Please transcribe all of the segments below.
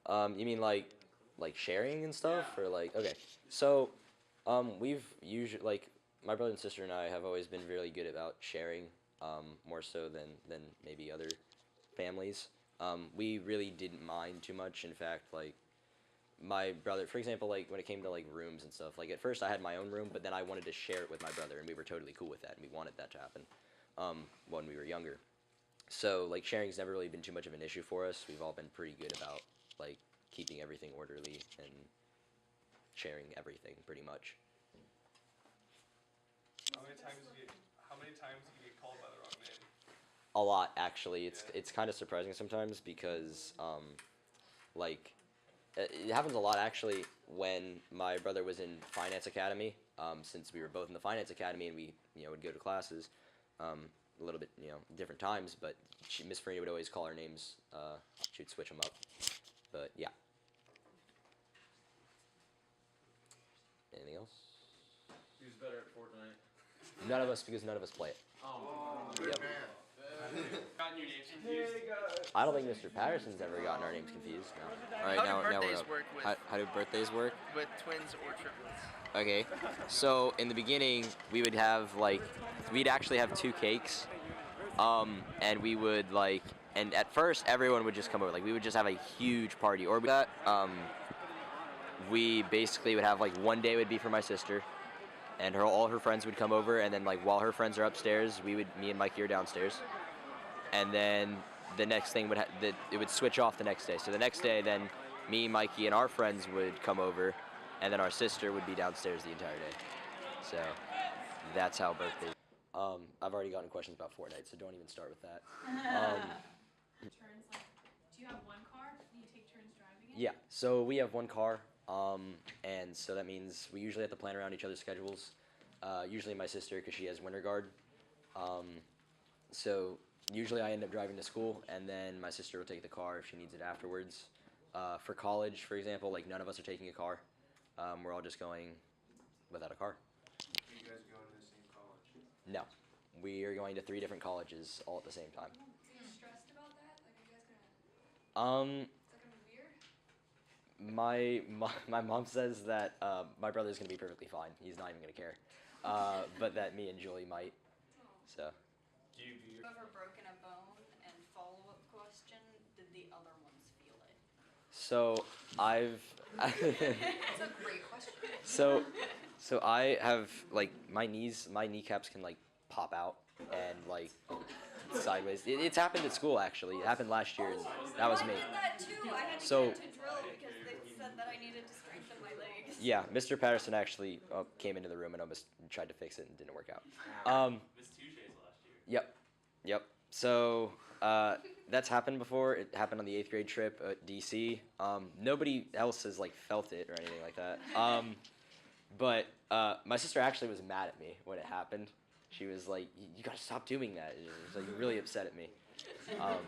You mean like sharing and stuff, or like okay? So, we've usually like my brother and sister and I have always been really good about sharing, more so than maybe other families. We really didn't mind too much. In fact, like my brother, for example, like when it came to like rooms and stuff, like at first I had my own room, but then I wanted to share it with my brother, and we were totally cool with that, and we wanted that to happen, when we were younger. So like sharing's never really been too much of an issue for us. We've all been pretty good about like keeping everything orderly and sharing everything pretty much. How many times do you get called by the wrong name? A lot actually. It's kind of surprising sometimes because like it happens a lot actually when my brother was in finance academy. Since we were both in the finance academy and we would go to classes, a little bit different times, but Miss Farina would always call our names. She'd switch them up, but yeah. Anything else? Who's better at Fortnite? None of us, because none of us play it. Oh, Yep. Gotten your names confused? I don't think Mr. Patterson's ever gotten our names confused. No. All right, How do now we're birthdays up. work with- How do birthdays work? With twins or triplets. Okay, so in the beginning we would have we'd actually have two cakes, and we would and at first everyone would just come over. Like we would just have a huge party, or that we basically would have one day would be for my sister, and all her friends would come over, and then while her friends are upstairs, me and Mikey are downstairs, and then the next thing it would switch off the next day. So the next day, then me, Mikey, and our friends would come over, and then our sister would be downstairs the entire day. So that's how birthdays. I've already gotten questions about Fortnite, so don't even start with that. Turns, do you have one car? Do you take turns driving it? Yeah, so we have one car, and so that means we usually have to plan around each other's schedules. Usually my sister, because she has winter guard. So usually I end up driving to school, and then my sister will take the car if she needs it afterwards. For college, for example, none of us are taking a car. We're all just going without a car. Are you guys going to the same college? No, we are going to 3 different colleges all at the same time. Are you stressed about that? Like, are you guys gonna? Is that gonna be weird? My mom says that my brother's gonna be perfectly fine. He's not even gonna care, but that me and Julie might. So. Do you do your... Ever broken a bone? And follow-up question, did the other ones feel it? So I've. That's a great question. So I have my kneecaps can pop out and sideways. It's happened at school actually. It happened last year. And that was me. I did that too. I had to So- get to drill because they said that I needed to strengthen my legs. Yeah, Mr. Patterson actually came into the room and almost tried to fix it and didn't work out. Miss Touche's last year. Yep. So that's happened before. It happened on the 8th grade trip at DC. Nobody else has felt it or anything like that. But my sister actually was mad at me when it happened. She was like, "You gotta stop doing that." It was really upset at me. But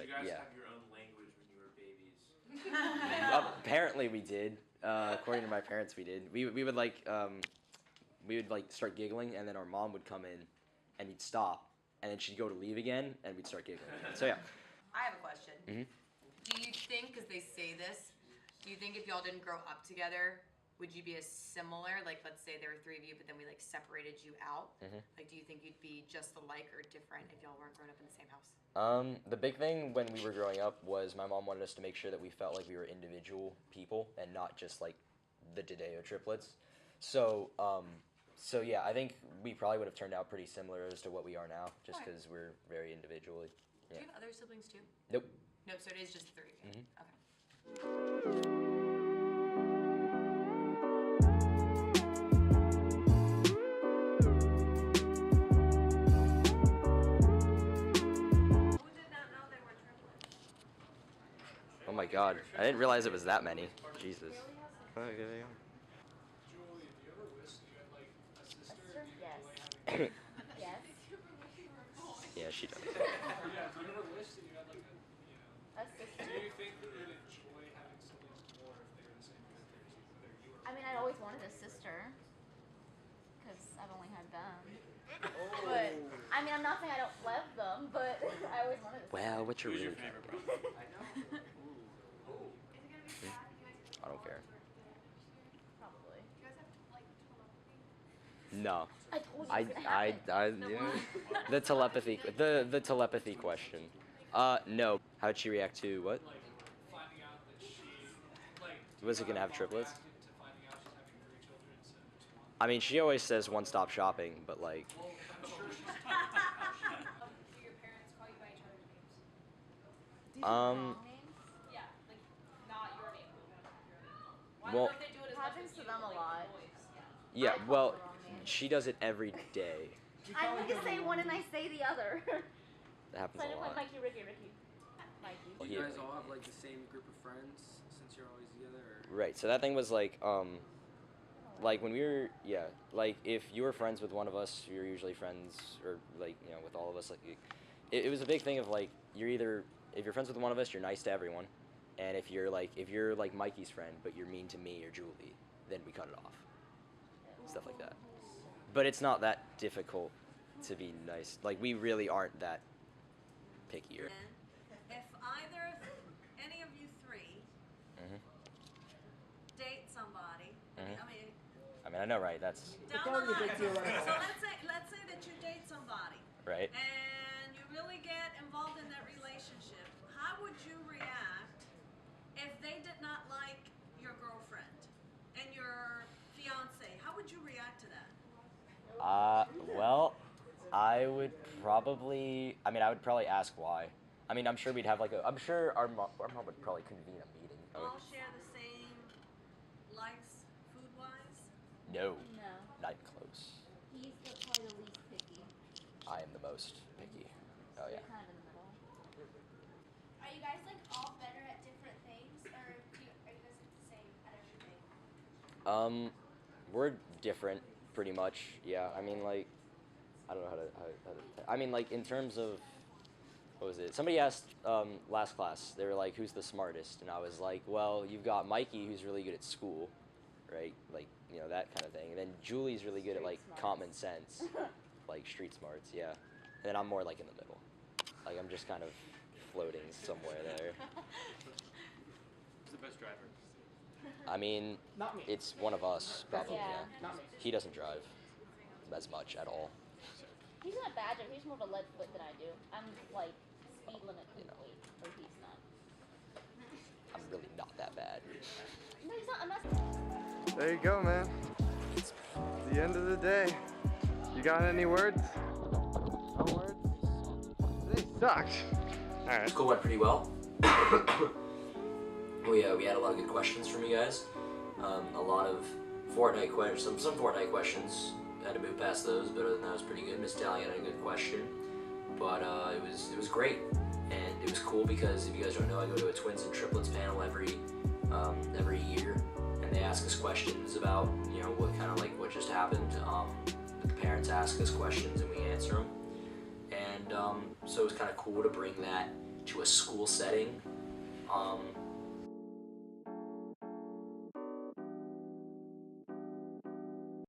Did you guys yeah. have your own language when you were babies? Apparently we did. According to my parents, we did. We would start giggling, and then our mom would come in, and we'd stop, and then she'd go to leave again, and we'd start giggling again. So yeah. I have a question. Mhm. Do you think, because they say this, do you think if y'all didn't grow up together, would you be as similar? Let's say there were 3 of you, but then we separated you out. Mhm. Do you think you'd be just alike or different if y'all weren't growing up in the same house? The big thing when we were growing up was my mom wanted us to make sure that we felt like we were individual people and not just the Dideo triplets. So yeah, I think we probably would have turned out pretty similar as to what we are now, just because we're very individually. Do Yeah. you have other siblings too? Nope. No, so it is just the 3 of you. Mhm. Okay. Who did not know they were triplets? Oh my God, I didn't realize it was that many. Jesus. Okay. Julie, do you ever wish that you had a sister? Yes. Like, Yes. Yeah, she does. yeah, do you ever wish that you had A do sister. you think that you would enjoy having siblings more if they were the same characters, whether you were? I mean, I'd always wanted a sister. Because I've only had them. But, I mean, I'm not saying I don't love them, but I always wanted a sister. Well, what's your Who's your really favorite favorite? brother? I don't care. Probably. Do you guys have like telepathy? No. I told you. I, it's gonna happen. The yeah. one- The telepathy question. No. How'd she react to what? Like finding out that she like. Was it gonna have triplets? reacted to finding out she's having 3 children instead of just one. I mean, she always says one-stop shopping, but like, Well, I'm sure she's. Do your parents call you by each other's names? These are Um, wrong names. Yeah, like not your name. Well, I Well- don't know if they do it as much Happens as to you, them but, a like, lot. the boys, yeah. yeah. I call Well, the wrong name. she does it every day. I need to say one and I say the other. That happens Sign a up like lot. Mikey, Ricky. Mikey. Well, Do you he- guys all have like the same group of friends since you're always together? Or? Right. So that thing was like when we were, yeah, like if you were friends with one of us, you're usually friends, or like, you know, with all of us. Like, it was a big thing of like, you're either, if you're friends with one of us, you're nice to everyone, and if you're like Mikey's friend, but you're mean to me or Julie, then we cut it off. Stuff like that. But it's not that difficult to be nice. Like, we really aren't that picky. Or, If any of you three Mhm. date somebody, Mhm. I mean, I mean, I know, right? That's down the line. So let's say that you date somebody, right. and you really get involved in that relationship. How would you react if they did not like your girlfriend and your fiance? How would you react to that? Well, I would probably ask why. I mean, I'm sure we'd have I'm sure our mom would probably convene a meeting. All share the same likes, food-wise? No, No. not even close. He's probably the least picky. I am the most picky. Oh yeah. Kind of in the middle. Are you guys like all better at different things, or are you guys like the same at everything? We're different, pretty much. Yeah. I mean, like, I don't know how to. I mean, like, in terms of, what was it? Somebody asked last class. They were like, "Who's the smartest?" And I was like, "Well, you've got Mikey, who's really good at school, right? Like, you know, that kind of thing. And then Julie's really good at like Street smarts. common sense, like street smarts. Yeah. And then I'm more like in the middle. Like, I'm just kind of floating somewhere there. Who's the best driver? I mean, Not me. it's one of us, probably. Yeah. Yeah. Not me. He doesn't drive as much at all. He's not bad, but he's more of a lead foot than I do. I'm like speed limit You know. complete, or he's not. I'm really not that bad. No, he's not. I'm not. There you go, man. It's the end of the day. You got any words? No words? Today sucked. Alright. School went pretty well. we had a lot of good questions from you guys. A lot of Fortnite questions, some Fortnite questions. Had to move past those, but other than that, was pretty good. Miss Tally had a good question, but it was great, and it was cool because if you guys don't know, I go to a twins and triplets panel every year, and they ask us questions about, you know, what just happened. The parents ask us questions and we answer them, and so it was kind of cool to bring that to a school setting.